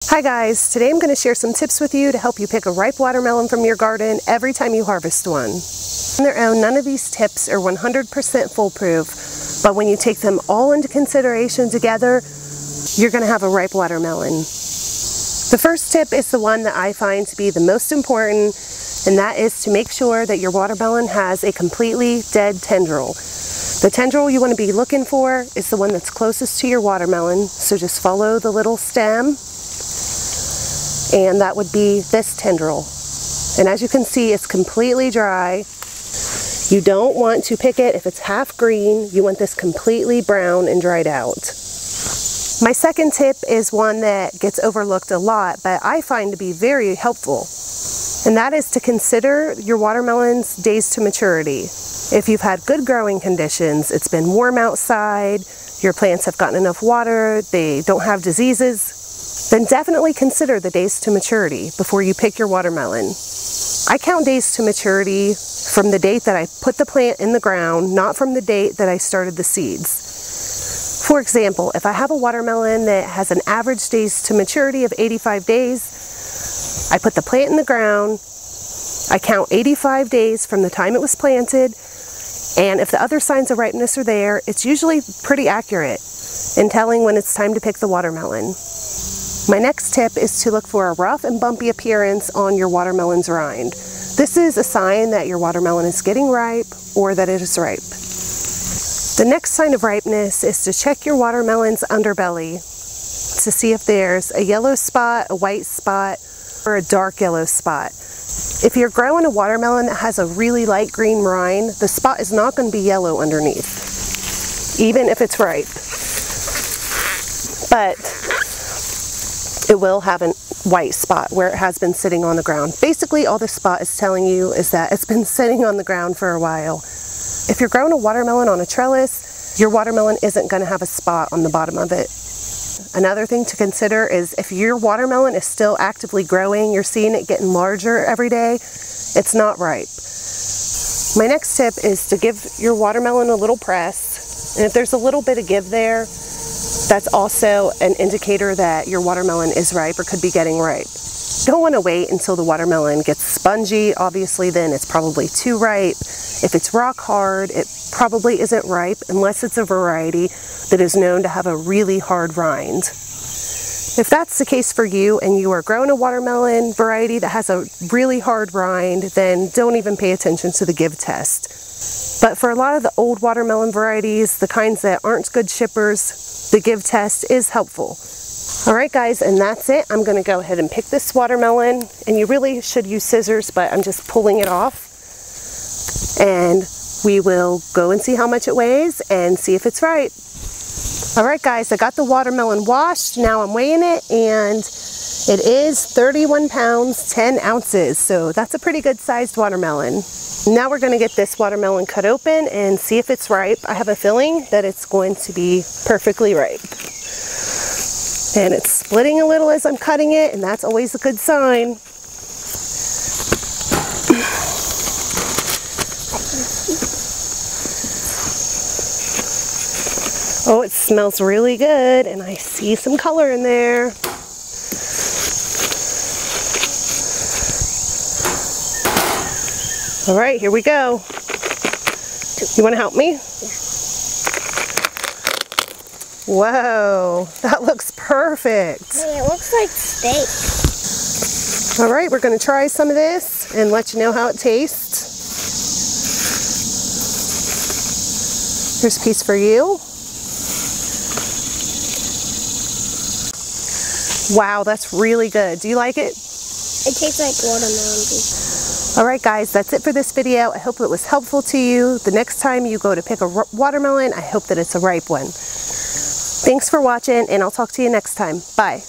Hi guys, today I'm going to share some tips with you to help you pick a ripe watermelon from your garden every time you harvest one. On their own, none of these tips are 100% foolproof, but when you take them all into consideration together, you're going to have a ripe watermelon. The first tip is the one that I find to be the most important, and that is to make sure that your watermelon has a completely dead tendril. The tendril you want to be looking for is the one that's closest to your watermelon, so just follow the little stem, and that would be this tendril. And as you can see, it's completely dry. You don't want to pick it if it's half green. You want this completely brown and dried out. My second tip is one that gets overlooked a lot, but I find to be very helpful. And that is to consider your watermelon's days to maturity. If you've had good growing conditions, it's been warm outside, your plants have gotten enough water, they don't have diseases, then definitely consider the days to maturity before you pick your watermelon. I count days to maturity from the date that I put the plant in the ground, not from the date that I started the seeds. For example, if I have a watermelon that has an average days to maturity of 85 days, I put the plant in the ground, I count 85 days from the time it was planted, and if the other signs of ripeness are there, it's usually pretty accurate in telling when it's time to pick the watermelon. My next tip is to look for a rough and bumpy appearance on your watermelon's rind. This is a sign that your watermelon is getting ripe or that it is ripe. The next sign of ripeness is to check your watermelon's underbelly to see if there's a yellow spot, a white spot, or a dark yellow spot. If you're growing a watermelon that has a really light green rind, the spot is not going to be yellow underneath, even if it's ripe. But it will have a white spot where it has been sitting on the ground. Basically, all this spot is telling you is that it's been sitting on the ground for a while. If you're growing a watermelon on a trellis, your watermelon isn't going to have a spot on the bottom of it. Another thing to consider is if your watermelon is still actively growing, you're seeing it getting larger every day, it's not ripe. My next tip is to give your watermelon a little press, and if there's a little bit of give there, that's also an indicator that your watermelon is ripe or could be getting ripe. You don't want to wait until the watermelon gets spongy. Obviously, then it's probably too ripe. If it's rock hard, it probably isn't ripe unless it's a variety that is known to have a really hard rind. If that's the case for you and you are growing a watermelon variety that has a really hard rind, then don't even pay attention to the give test. But for a lot of the old watermelon varieties, the kinds that aren't good shippers, the give test is helpful. Alright guys, and that's it. I'm going to go ahead and pick this watermelon, and you really should use scissors, but I'm just pulling it off. And we will go and see how much it weighs and see if it's ripe. Alright guys, I got the watermelon washed. Now I'm weighing it, and it is 31 pounds, 10 ounces. So that's a pretty good sized watermelon. Now we're going to get this watermelon cut open and see if it's ripe. I have a feeling that it's going to be perfectly ripe. And it's splitting a little as I'm cutting it, and that's always a good sign. Oh, it smells really good, and I see some color in there. All right, here we go. You want to help me? Yeah. Whoa, that looks perfect. Hey, it looks like steak. All right, we're going to try some of this and let you know how it tastes. Here's a piece for you. Wow, that's really good. Do you like it? It tastes like watermelon juice. Alright guys, that's it for this video. I hope it was helpful to you. The next time you go to pick a watermelon, I hope that it's a ripe one. Thanks for watching, and I'll talk to you next time. Bye.